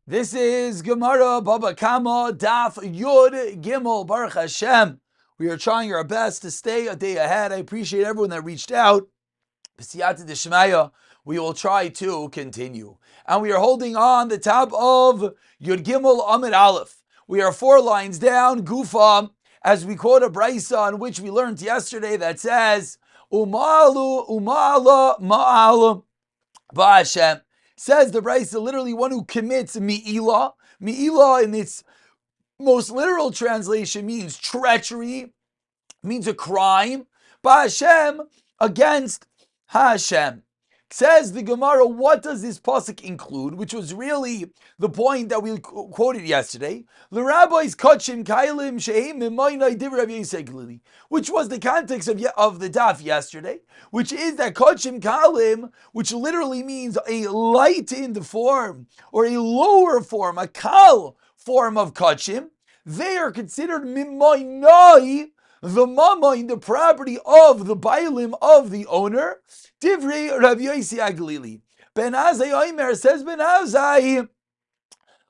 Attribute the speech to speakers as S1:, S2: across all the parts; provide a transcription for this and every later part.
S1: This is Gemara Baba Kama Daf Yud Gimel Baruch Hashem. We are trying our best to stay a day ahead. I appreciate everyone that reached out. B'siyata d'shmaya, we will try to continue. And we are holding on the top of Yud Gimel Amid Aleph. We are 4 lines down, Gufa, as we quote a brisa on which we learned yesterday that says, Umalu, Umala, Ma'ala, Ba'ashem. Says the brisa, literally one who commits mi'ilah. Mi'ilah in its most literal translation means treachery, means a crime. Ba'ashem, against Hashem. Says the Gemara, what does this pasuk include? Which was really the point that we quoted yesterday. The rabbis kachim kailim sheim mimaynai div Rav Yosef Glili, which was the context of the daf yesterday, which is that kachim kalim, which literally means a lightened form or a lower form, a kal form of kachim. They are considered mimaynai, the mamain, the property of the bailim of the owner. Divrei Rav Yosef Glili. Ben Azai Omer says Ben Azai.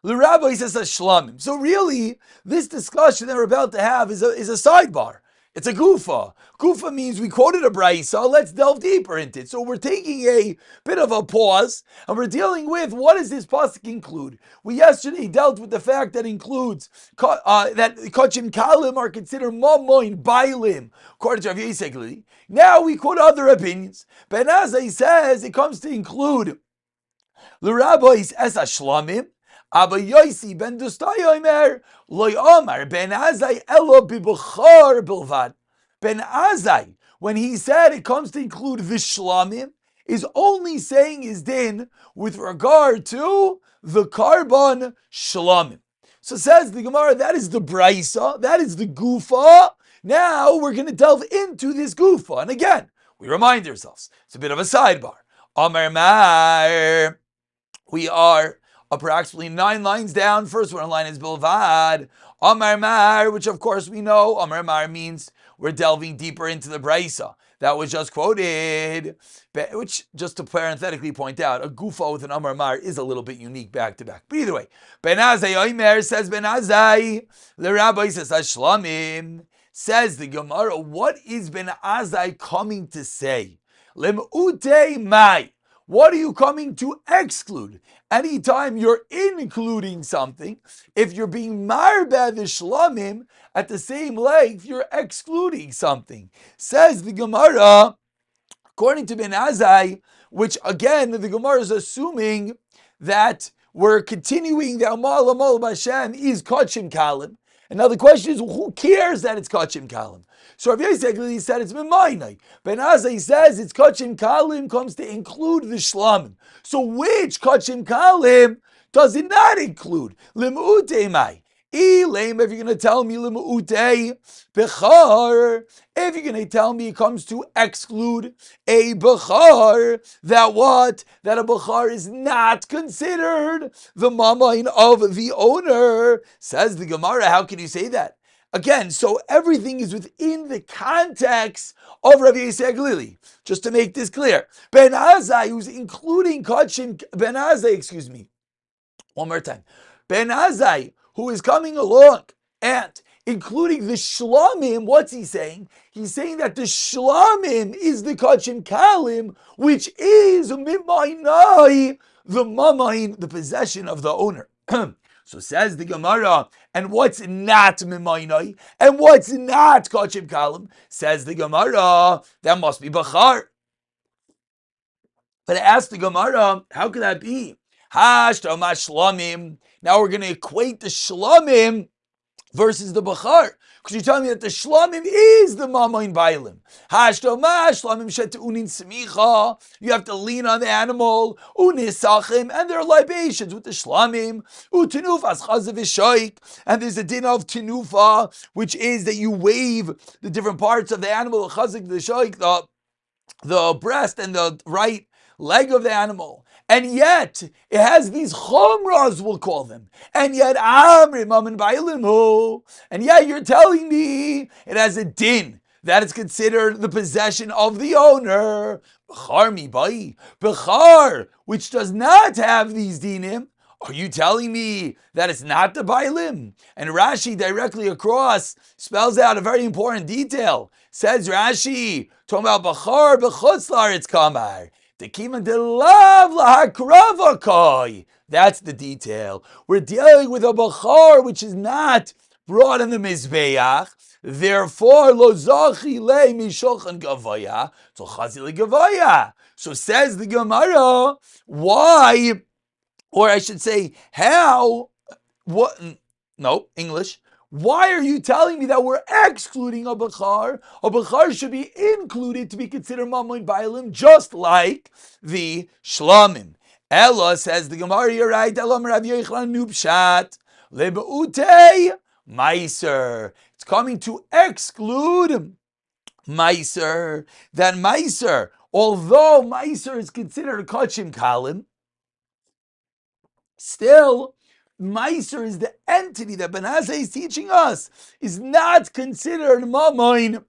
S1: The rabbi says a shlamim. So really, this discussion that we're about to have is a sidebar. It's a gufa. Gufa means we quoted a brisa. Let's delve deeper into it. So we're taking a bit of a pause, and we're dealing with what does this pasuk include. We yesterday dealt with the fact that includes that kachim kalim are considered mamoin bailim according to Rav Yosef Glili. Now we quote other opinions. Ben Azai says it comes to include the rabbis as a shlamim. Abba Yosi ben Dustai Omer loy Omar ben Azai elo bibachar bilvad. Ben Azai, when he said it comes to include the shlamim, is only saying his din with regard to the carbon shlamim. So says the Gemara, that is the brisa, that is the gufa. Now we're going to delve into this gufa, and again we remind ourselves it's a bit of a sidebar. Amar Mar, we are approximately 9 lines down. First one line is Bilvad. Amar Mar, which of course we know, Amar Mar means we're delving deeper into the brisa that was just quoted, which, just to parenthetically point out, a gufa with an Amar Mar is a little bit unique back to back. But either way, Ben Azai Omer says Ben Azai, the rabbi says Ashlamim. Says the Gemara, what is Ben Azai coming to say? Lem'ute mai. What are you coming to exclude? Anytime you're including something, if you're being marbeh the shlamim at the same length, you're excluding something. Says the Gemara, according to Ben Azai, which again the Gemara is assuming that we're continuing the Amal Amal B'Hashem is Kachim Kalim. And now the question is, who cares that it's Kachim Kalim? So Rav Yosef Glili said it's Mimaynai. Ben Azai says it's Kachim Kalim comes to include the Shlamim. So which Kachim Kalim does it not include? Lim'utei mai. If you're going to tell me Lim'utei Bechar, if you're going to tell me it comes to exclude a Bechar, that what? That a Bechar is not considered the mamain of the owner. Says the Gemara, how can you say that? Again, so everything is within the context of Rav Yosef Glili. Just to make this clear, Ben Azai, who's including Kachim, one more time. Ben Azai, who is coming along and including the shlamim, what's he saying? He's saying that the shlamim is the kachim kalim, which is mimaynai, the mamain, the possession of the owner. So says the Gemara, and what's not mimaynai, and what's not kachim kalim? Says the Gemara, that must be bachar. But I asked the Gemara, how could that be? Hashtam shlamim. Now we're going to equate the shlamim versus the bachar, because you're telling me that the shlamim is the mamain bailim. Hashtam shlamim shetunin smicha. You have to lean on the animal. Unisachim, and there are libations with the shlamim. Utinufas chazav v'shoik, and there's a din of tinufa, which is that you wave the different parts of the animal, chazav v'shoik, the breast and the right leg of the animal. And yet, it has these chomras, we'll call them. And yet, and yet you're telling me it has a din that is considered the possession of the owner. Bechar mi bai. Bechar, which does not have these dinim, Are you telling me that it's not the Bailim? And Rashi directly across spells out a very important detail. Says Rashi, talking about Bachar b'chutz la'aretz kamar. The kima de lav lahakravakoi. That's the detail. We're dealing with a Bachar which is not brought in the Mizbeach. Therefore, lo zachi le mishulchan gavaya, to chazili gavaya. So says the Gemara, why, or I should say, how, what, no, English. Why are you telling me that we're excluding a Bachar? A Bachar should be included to be considered Mamoin Bailim, just like the Shlamim. Ella, says the Gemara, you're right, Elam Rav Yochanan Nubshat, Lebeutei Meiser. It's coming to exclude Meiser. That Meiser, although Meiser is considered a Kachim Kalim, still, Meiser is the entity that Ben Azai is teaching us, is not considered Mamoin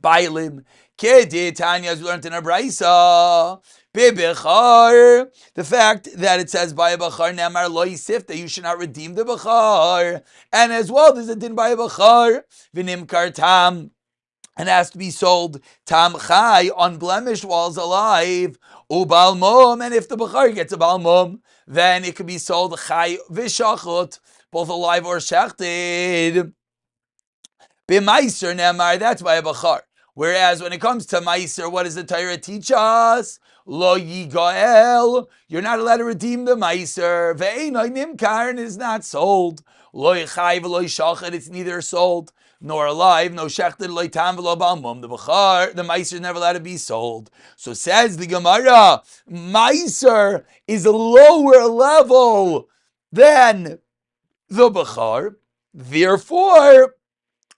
S1: Bailim. Kedi Tanya, as we learned in our Braisa, Bebechar, the fact that it says by a Bechar Nemar Lo Yisif, that you should not redeem the Bechar, and as well there's a din by a Bechar, Vinim Kartam, and has to be sold tam chai, unblemished while it's alive, ubal mum, and if the bechar gets a bal mum, then it could be sold chai v'shachot, both alive or shechted. B'maiser nemar, that's by a bechar. Whereas when it comes to maiser, what does the Torah teach us? Lo yigael, you're not allowed to redeem the maiser. Ve'enoi nimkar, and it is not sold. Lo yichai v'lo yishachot, it's neither sold nor alive, no shechted lo yitam v'lo balmum. The bechar, the maiser is never allowed to be sold. So says the Gemara, maiser is a lower level than the bechar. Therefore,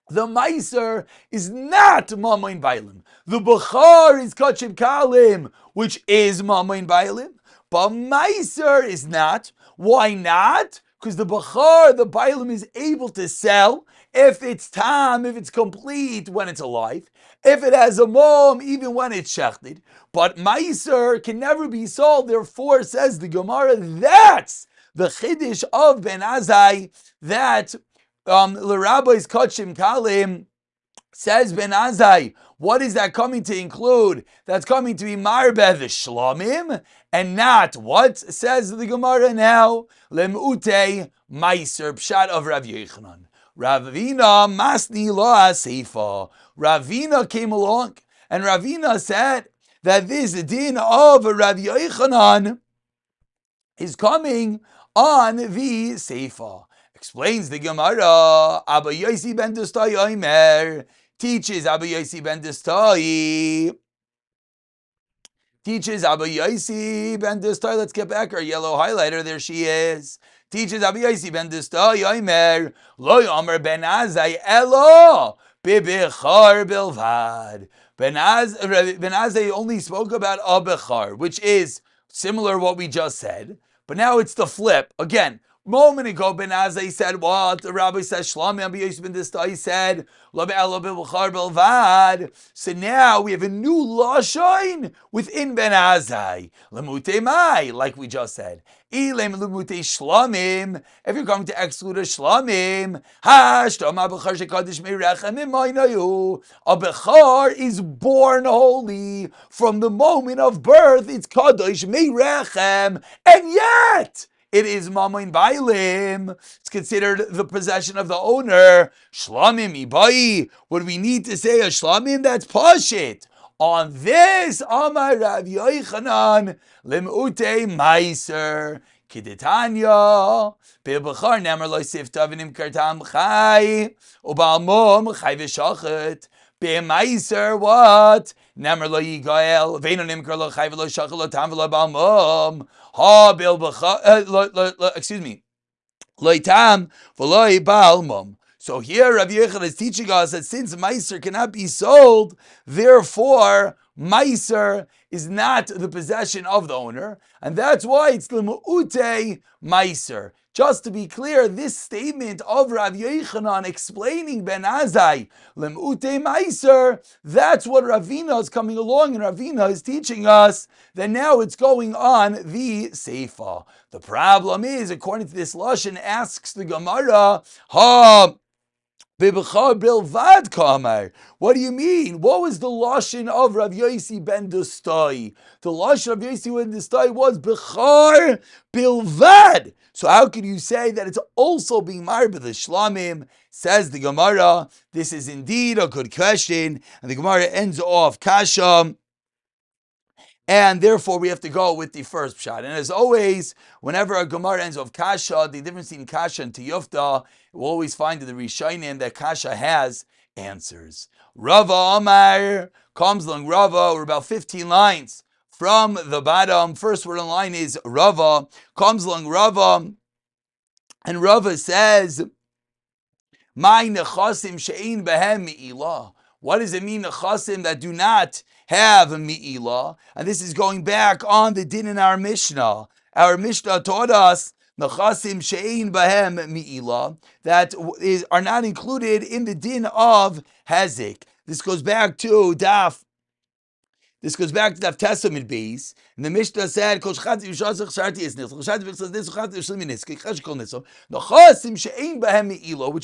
S1: the Meiser is not Mamoin Bailim. The Bechar is Kachim Kalim, which is Mamoin Bailim. But Meiser is not. Why not? Because the Bechar, the Bailim, is able to sell if it's tam, if it's complete when it's alive, if it has a mom, even when it's shechted. But Meiser can never be sold. Therefore, says the Gemara, that's the Chiddush of Ben Azai, that L'Rabbi's Kachim Kalim, says Ben Azai, what is that coming to include? That's coming to be Marbeh the Shlamim, and not what? Says the Gemara now, Lem'utei Meiser, Pshat of Rav Yochanan. Ravina Masni Lo Aseifa. Ravina came along, and Ravina said that this din of Rav Yochanan is coming on the Seifa. Explains the Gemara, Abba Yosi ben Dustai Omer, teaches Abba Yosi ben Dustai. Teaches Abba Yosi ben Dustai. Let's get back our yellow highlighter. There she is. Teaches Abba Yosi ben Dustai Omer, Lo Yomer ben Azai Elo, Bibechar Bilvad. Ben Azai only spoke about Abechar, which is similar to what we just said, but now it's the flip. Again, moment ago, Ben Azai said what? The rabbi says, Shlami Abba Yosef ben Distai said, Lo be'elo b'char belvad. So now we have a new lashon within Ben Azai. Lemutei mai, like we just said. Ilem lemutei shlamim. If you're going to exclude a shlamim, hashtam abechar shekadish meirechem imaynayu. A bechar is born holy from the moment of birth. It's kadosh meirechem, and yet it is Mamoin Bailim. It's considered the possession of the owner. Shlamim Ibai. What do we need to say? A Shlamim? That's Pashit. On this, Amar Rav Yochanan, Lim'utei Meiser, Kidetanya, Be'bechar Nemer Lo Sifta V'nim Kartam Chai, Ubal Mom Chai V'shachet, Be'meiser what? Nemer Lo Yigael, Ve'no Nimkar Lo Chai V'lo Shachet Lo Tam V'lo Bal Mom, Ha Be'bechar, excuse me, Lo Tam V'lo Bal Mom. So here Rav Yochanan is teaching us that since Meiser cannot be sold, therefore Meiser is not the possession of the owner, and that's why it's L'mu'ute Meiser. Just to be clear, this statement of Rav Yochanan explaining Ben Azai, L'mu'ute Meiser, that's what Ravina is coming along, and Ravina is teaching us that now it's going on the Seifa. The problem is, according to this Lashon, asks the Gemara, what do you mean? What was the lashon of Rav Yosi ben Dustai? The lashon of Yosi ben Dustai was bechar bilvad. So how could you say that it's also being married with the shlamim? Says the Gemara. This is indeed a good question, and the Gemara ends off kasha. And therefore, we have to go with the first pshat. And as always, whenever a Gemara ends of kasha, the difference between kasha and tiyufta, we'll always find in the Rishonim that kasha has answers. Rava Amar comes along Rava, we're about 15 lines from the bottom. First word in line is Rava, comes along Rava, and Rava says, My nechasim she'ein behem mi'ilah. What does it mean, nechasim that do not have a mi'ilah? And this is going back on the din in our Mishnah. Our Mishnah taught us nechasim she'ein behem mi'ilah that are not included in the din of hezek. This goes back to Daf Testament base, and the Mishnah said, which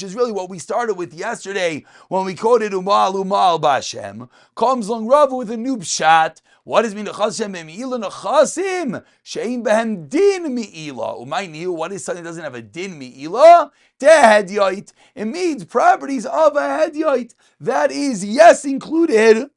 S1: is really what we started with yesterday when we quoted Umal Bashem. Comes along Rava with a new pshat. What does mean nechasim me'ila? Nechasim she'ein behem din me'ila. Umayniu, what is something that doesn't have a din me'ila? Tehedyot. It means properties of a hedyot. That is, yes, included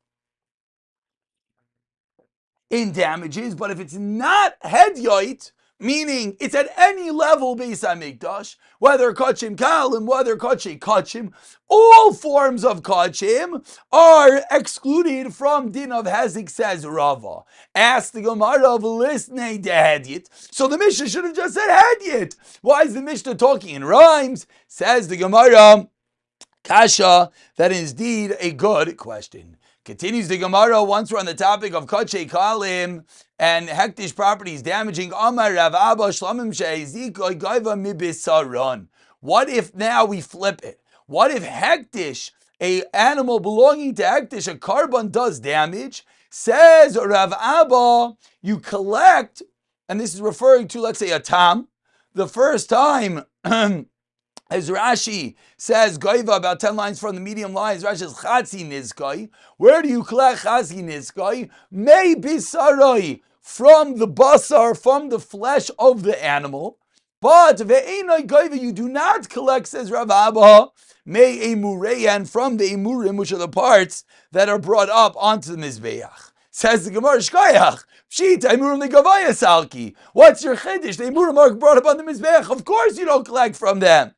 S1: in damages, but if it's not hedyot, meaning it's at any level Beis HaMikdash, whether kachim kalim, whether kachim, all forms of kachim are excluded from din of hezek, says Rava. Ask the Gemara of lisnei de hedyot. So the Mishnah should have just said hedyot. Why is the Mishnah talking in rhymes? Says the Gemara, kasha, that is indeed a good question. Continues the Gemara, once we're on the topic of Kachei Kalim and hektish properties damaging Amar Rav Abba Shlamim She'ezikoi Gaiva Mibisaron. What if now we flip it? What if hektish, a animal belonging to hektish, a carbon, does damage? Says Rav Abba, you collect, and this is referring to, let's say, a tam. The first time, as Rashi says, Goiva, about 10 lines from the medium lines, Rashi says, Chatzi Nizkai. Where do you collect Chatzi Nizkai? May Bisaroi, from the basar, from the flesh of the animal. But Ve'enoi Goiva, you do not collect, says Rav Abba, May Emureyan, from the Emurim, which are the parts that are brought up onto the Mizbeach. Says the Gemara, Shkoyach, Pshita, Emurim Negavaya Salki. What's your chiddush? The Emurim are brought up on the Mizbeach. Of course you don't collect from them.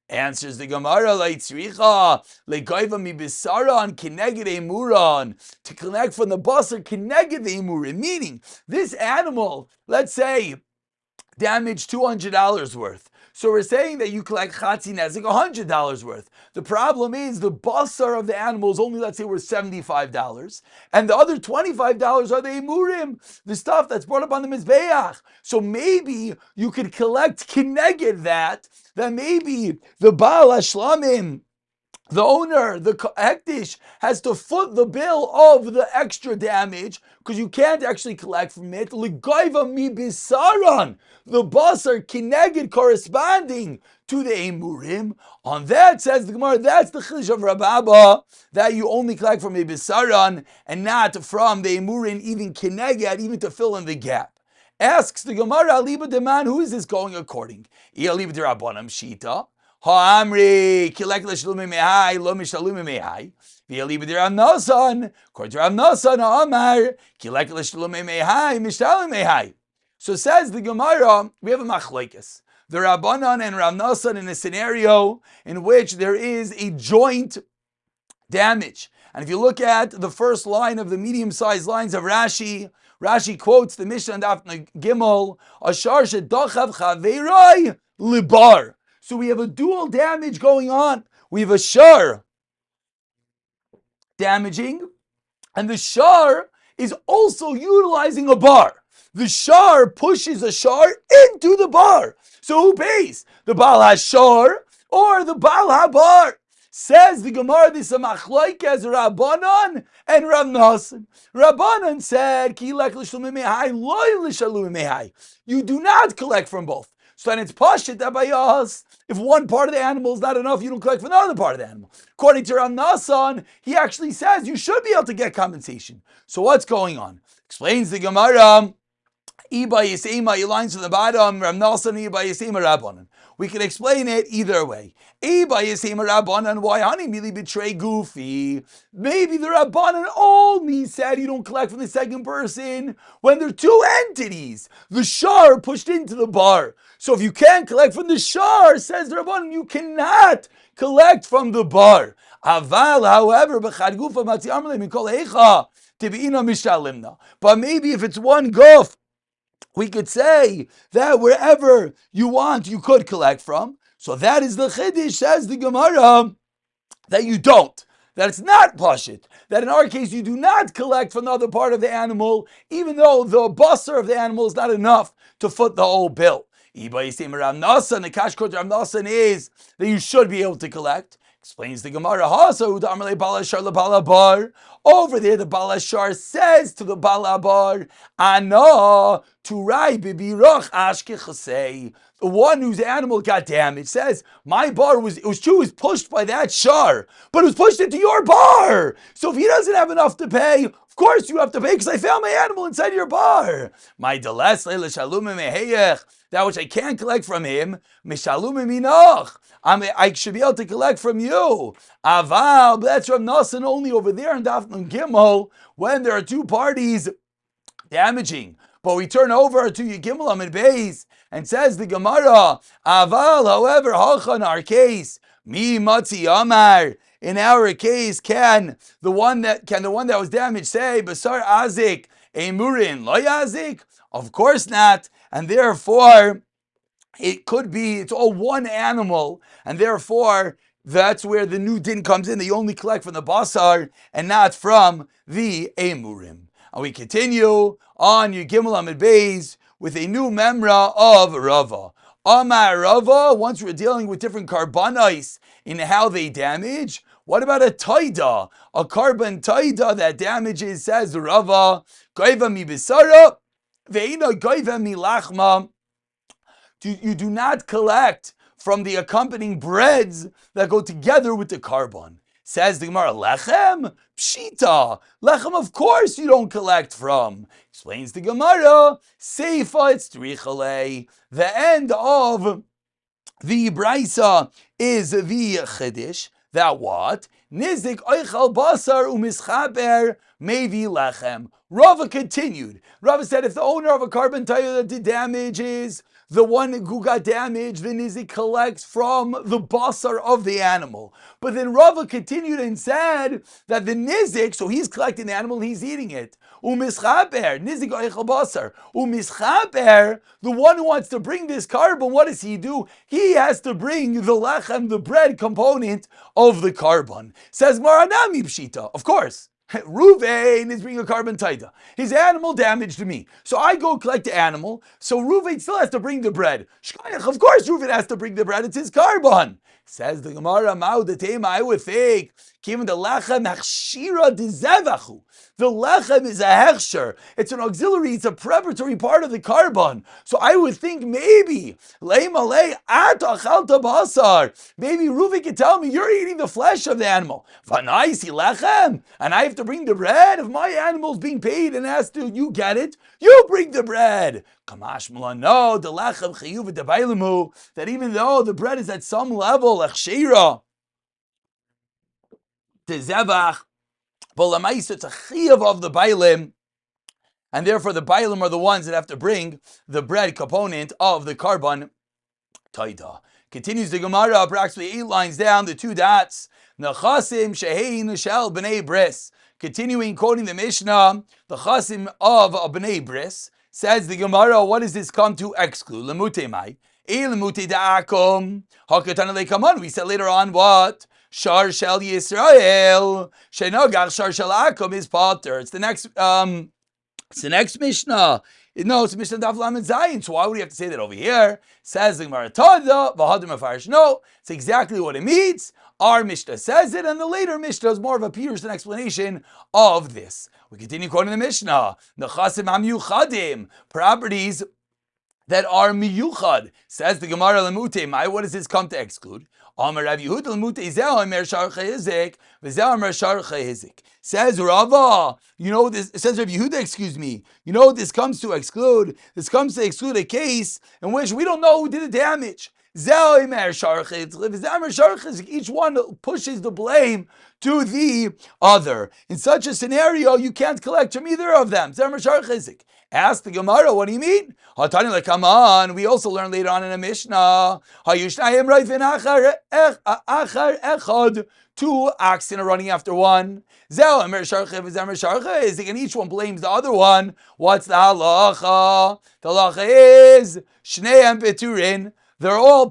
S1: Answers the Gemara, Leitzricha, Legaiva mi bisaran, Kineged Emuran, to collect from the basar, Kineged Emurin, meaning this animal, let's say, damaged $200 worth. So we're saying that you collect Chatzi Nezek $100 worth. The problem is the basar of the animal is only, let's say, worth $75. And the other $25 are the emurim, the stuff that's brought up on the Mizbeach. So maybe you could collect kineged that maybe the Baal HaShlamim, the owner, the hektish, has to foot the bill of the extra damage because you can't actually collect from it. L'gaiva mi bisaran, the basar kineged corresponding to the emurim. On that, says the Gemara, that's the chiddush of Rav Abba, that you only collect from a bisaran and not from the emurim, even kineged, even to fill in the gap. Asks the Gemara, Aliba Deman, who is this going according? Aliba Derabbanam Shita. Ha'amri, kilek l'shalumi mehai, lo mishalumi mehai. V'yaliba d'Rav Nosson, according to Rav Nosson, ha'amar, kilek l'shalumi mehai, mishalumi mehai. So says the Gemara, we have a machlekes. The Rabbanan and Rav Nosson in a scenario in which there is a joint damage. And if you look at the first line of the medium-sized lines of Rashi, Rashi quotes the Mishnah Daf Gimel, Ashar shedachav chaverai libar. So we have a dual damage going on. We have a shar damaging, and the shar is also utilizing a bar. The shar pushes a shar into the bar. So who pays? The Baal HaShar or the Baal HaBar? Says the Gemara, this is a machlokes Rabbanan and Rav Nosson. Rabbanan said, you do not collect from both. So then it's pashit abayas. If one part of the animal is not enough, you don't collect from the other part of the animal. According to Rav Nosson, he actually says you should be able to get compensation. So what's going on? Explains the Gemara. Iba Yisema, your lines from the bottom, Rav Nosson, Iba Yisema Rabbanan. We can explain it either way. Iba Yisema Rabbanan, why honey merely betray goofy? Maybe the Rabbanan only said you don't collect from the second person when there are two entities. The shar pushed into the bar. So if you can't collect from the shar, says the Rabbanan, you cannot collect from the bar. Aval, however, b'chad gufa matzi amrle mikol eicha tib'ina mishalimna. But maybe if it's one goof, we could say that wherever you want, you could collect from. So that is the chiddush, says the Gemara, that you don't. That it's not pashit. That in our case, you do not collect from the other part of the animal, even though the basar of the animal is not enough to foot the whole bill. The kashkot Rav Nosson is that you should be able to collect. Explains the Gemara, over there the Baal HaShar says to the Baal HaBar, Ana to Rai bibirach ashke chasei. The one whose animal got damaged says, my bar was pushed by that shar, but it was pushed into your bar. So if he doesn't have enough to pay, of course you have to pay because I found my animal inside your bar. My deles le'shalumim meheyech, that which I can't collect from him, mishalumim minach. I should be able to collect from you. Aval, but that's Rav Nosson only over there in Daf Gimel when there are two parties damaging. But we turn over to Yigimel Amid Beis and says the Gemara, Aval, however, Hacha in our case, Mi Matzi Amar. In our case, can the one that was damaged say Basar Azik Emurin Lo Yazik? Of course not, and therefore it could be it's all one animal, and therefore that's where the new din comes in. They only collect from the basar and not from the emurim. And we continue on Yigimel Amid Beis with a new memra of Rava. Amar Rava, once we're dealing with different karbanos in how they damage, what about a taida? A carbon taida that damages, says Rava, goiva mi bisara, ve'ina goiva mi lachma. You do not collect from the accompanying breads that go together with the carbon. Says the Gemara, lechem? Pshita. Lechem, of course you don't collect from. Explains the Gemara, seifa, it's trichale. The end of the Braisa is the chiddush, that what? Nizik oichal basar umischaper mevi lechem. Rava continued. Rava said if the owner of a carbon tire that did damage is the one who got damaged, the nizik collects from the basar of the animal. But then Rava continued and said that the nizik, so he's collecting the animal, he's eating it. Umischaper, nizik oichal basar. Umischaper, the one who wants to bring this carbon, what does he do? He has to bring the lechem, the bread component of the carbon. Says Maranami Pshita, of course. Ruvain is bringing a carbon taida. His animal damaged me. So I go collect the animal. So Ruvain still has to bring the bread. Shkayach, of course Ruvain has to bring the bread. It's his carbon. Says the Gemara, Ma'u the Tema, I would think, given the lechem hechshira dezevachu. The lechem is a hechsher. It's an auxiliary, it's a preparatory part of the carbon. So I would think maybe, maybe Ruvain can tell me, you're eating the flesh of the animal. Vanaisi lechem, and I have to bring the bread. If my animal's being paid and has to, you get it, you bring the bread. Kamash Mala, no, the lechem chiyuv debailimu, that even though the bread is at some level, echshira, tezevach, but lamaisa, it's a chiyuv of the bailim, and therefore the bailim are the ones that have to bring the bread component of the carbon taida. Continues the Gemara, approximately 8 lines down, the 2 dots. Nechasim shehei nishal b'nei bris. Continuing quoting the Mishnah, the chasim of a b'nei bris. Says the Gemara, what does this come to exclude? Lemute mai. Lemute da'akum. Hakatan leikaman. We said later on what? Shar shel Yisrael. Shenogach shar shel akum is potter. It's the next It's the next Mishnah. No, it's Mishnah Daf Lamed Zayin. So why would you have to say that over here? Says the Gemara Tada v'Hadim Mefarish. No, it's exactly what it means. Our Mishnah says it, and the later Mishnah is more of a Peterson explanation of this. We continue quoting the Mishnah. Nechasim HaMiyuchadim, properties that are miyuchad. Says the Gemara Lemute. What does this come to exclude? Amar Rav Yehuda Lemute Zeh Omer Shar Chayizik v'Zeh Omer Shar Chayizik. Says Rava, this. It says Rav Yehuda, excuse me. You know what this comes to exclude? This comes to exclude a case in which we don't know who did the damage. Each one pushes the blame to the other. In such a scenario, you can't collect from either of them. Ask the Gemara, what do you mean? Come on, we also learn later on in a Mishnah. Two oxen are running after one. And each one blames the other one. What's the halacha? The halacha is Shneim Beturin. They're both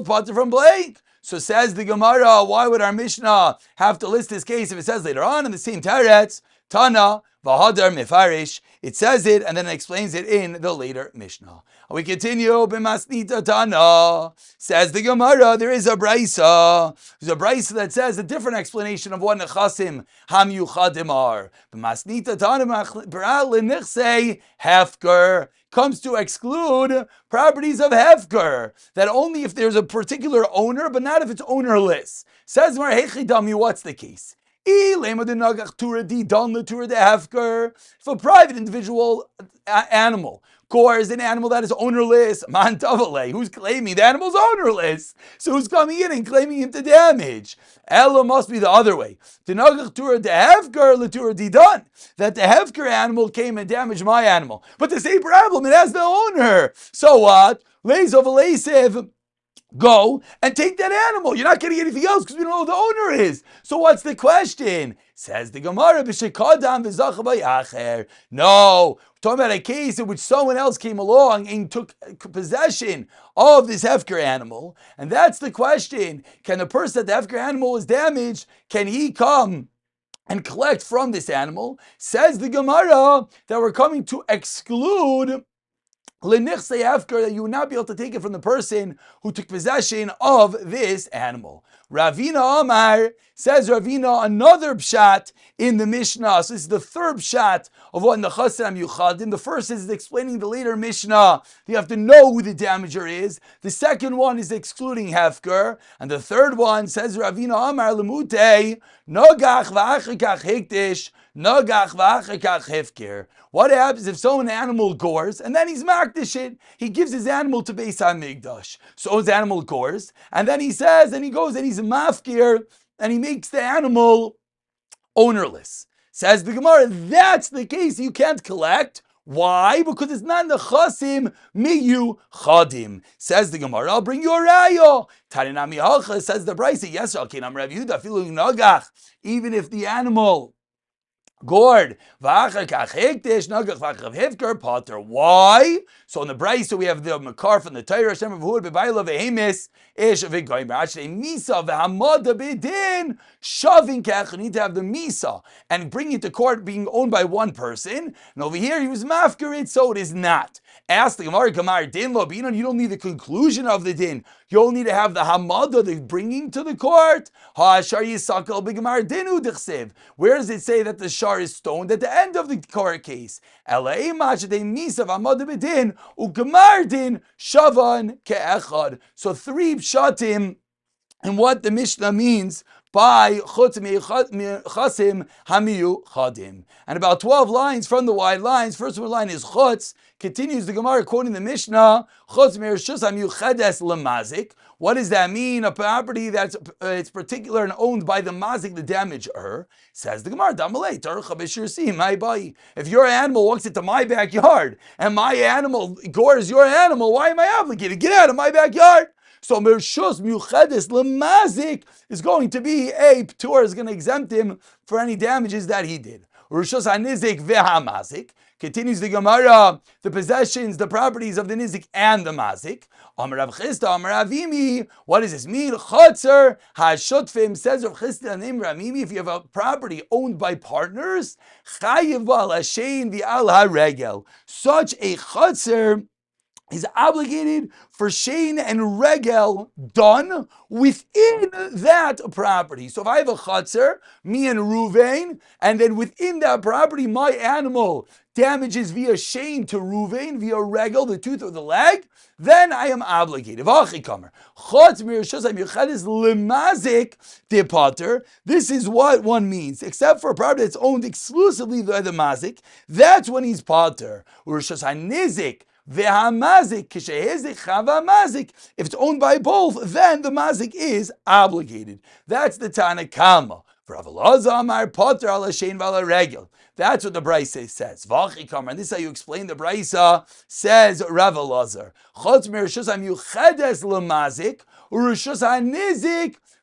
S1: potter from blank. So says the Gemara, why would our Mishnah have to list this case if it says later on in the same teretz, Tana, V'hadar Mefarish, it says it and then it explains it in the later Mishnah. We continue, B'masnita Tana, says the Gemara, there is a brisa. There's a brisa that says a different explanation of what Nechasim HaMiyuchadim are. B'masnita Tana, L'nichsei Hefker, comes to exclude properties of Hefker, that only if there's a particular owner, but not if it's ownerless. Says Mar Hechidami, what's the case? If a private individual animal is an animal that is ownerless, who's claiming the animal's ownerless? So who's coming in and claiming him to damage? Ella must be the other way. That the Hefker animal came and damaged my animal. But the same problem, it has the owner. So what? Go and take that animal. You're not getting anything else because we don't know who the owner is. So what's the question? Says the Gemara, no, we're talking about a case in which someone else came along and took possession of this Hefker animal. And that's the question. Can the person that the Hefker animal is damaged, can he come and collect from this animal? Says the Gemara that we're coming to exclude L'nichsei Hefker, that you would not be able to take it from the person who took possession of this animal. Ravina Amar, says Ravina, another pshat in the Mishnah. So this is the third pshat of what Nechasim HaMiyuchadim. The first is explaining the later Mishnah. You have to know who the damager is. The second one is excluding Hefker. And the third one says Ravina Amar Lemute, Nogach v'achikach hikdish, Nogach v'achikach Hefker. What happens if someone animal gores and then he's makdish it? He gives his animal to Beis HaMikdash. So his animal gores, and then he says, and he goes and he's a mafkir, and he makes the animal ownerless. Says the Gemara, that's the case. You can't collect. Why? Because it's not Nechasim Miyuchadim. Says the Gemara, I'll bring you a raya. Tarinami Halcha, says the Brisa, yes, Alkinam Rav Yehuda, Filu Nagach, even if the animal gored, why? So in the Brisa we have the Makar from the Torah, Hashem of Hud, Bebaila ve'emis, Ish v'goyim, Rashei Misa v'hamada b'din, Shavin kech, you need to have the Misa, and bring it to court being owned by one person, and over here he was mafkarit, so it is not. Ask the Gemara, Kamar din lo binon, you don't need the conclusion of the din, you only need to have the hamada, the bringing to the court. Ha'ashar yisakal b'gemar dinu d'chsev. Where does it say that the shar is stoned? At the end of the court case. Ela'ei ma'ashetei misav hamada b'din u'gemar din shavan ke'echad. So three pshatim and what the Mishnah means by chutz mechasim hamiyuchadim. And about 12 lines from the wide lines. First one line is chutz. Continues the Gemara quoting the Mishnah, chutz me'reshus hamiyuchades lemazik. What does that mean? A property that's it's particular and owned by the mazik, the damager. Says the Gemara, Damalei, Tarcha b'shirsi, my boy. If your animal walks into my backyard and my animal gores your animal, why am I obligated? Get out of my backyard. So Mershus Muchedes Lemazik is going to be a Ptur, is going to exempt him for any damages that he did. Rishus Hanizik Vehamazik. Continues the Gemara, the possessions, the properties of the nizik and the mazik. Amar Rav Chisda, Amar Avimi. What does this mean? Chotzer hashutfim, says Rav Chisda name Ramimi. If you have a property owned by partners, chayiv bal hashein v'al haregel. Such a chotzer is obligated for shein and regel done within that property. So if I have a chatzar, me and Ruvain, and then within that property, my animal damages via shein to Ruvain, via regel, the tooth or the leg, then I am obligated. This is what one means. Except for a property that's owned exclusively by the mazik, that's when he's pater. If it's owned by both, then the mazik is obligated. That's the Tana Kama. That's what the Brisa says. And this is how you explain the Brisa, says Rav Elazar.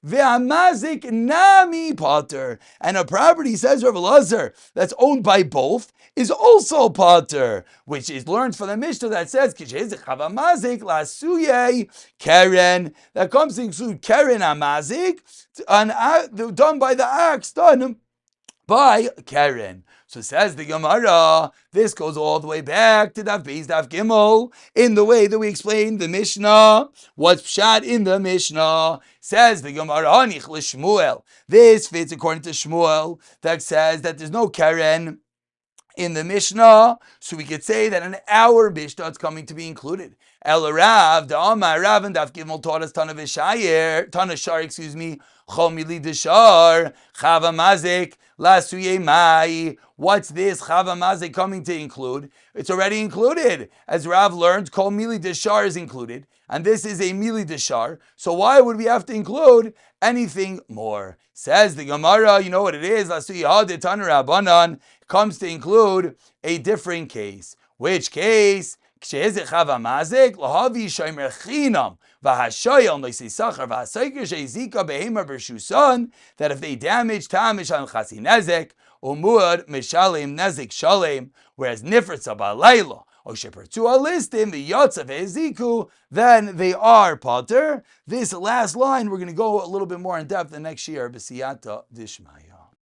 S1: Ve'amazik nami pater. And a property, says Rav Elazar, that's owned by both, is also pater, which is learned from the Mishnah that says, Karen, that comes to include Karen amazik, done by the axe, done by Karen. So says the Gemara, this goes all the way back to Daf Beis Daf Gimel, in the way that we explained the Mishnah. What's pshat in the Mishnah? Says the Gemara, Hanich l'Shmuel. This fits according to Shmuel, that says that there's no Karen in the Mishnah, so we could say that in our Mishnah it's coming to be included. El Rav, the Amar Rav and Daf Gimel taught us Tana Shar, Chomili Deshar, Chava Mazik, Lasuye Mai. What's this Chava Mazik coming to include? It's already included. As Rav learned, Kol Mili Deshar is included, and this is a Mili Deshar. So why would we have to include anything more? Says the Gemara, you know what it is? Lasuye Hade Tana Rabbanan comes to include a different case. Which case? That if they damage tamish on chasi nezek, umur mishalim nezek shalem, whereas nifritza balayla or shepertu alistim the yotzav eziku, then they are pater. This last line we're going to go a little bit more in depth the next year. B'siyata dishmaya.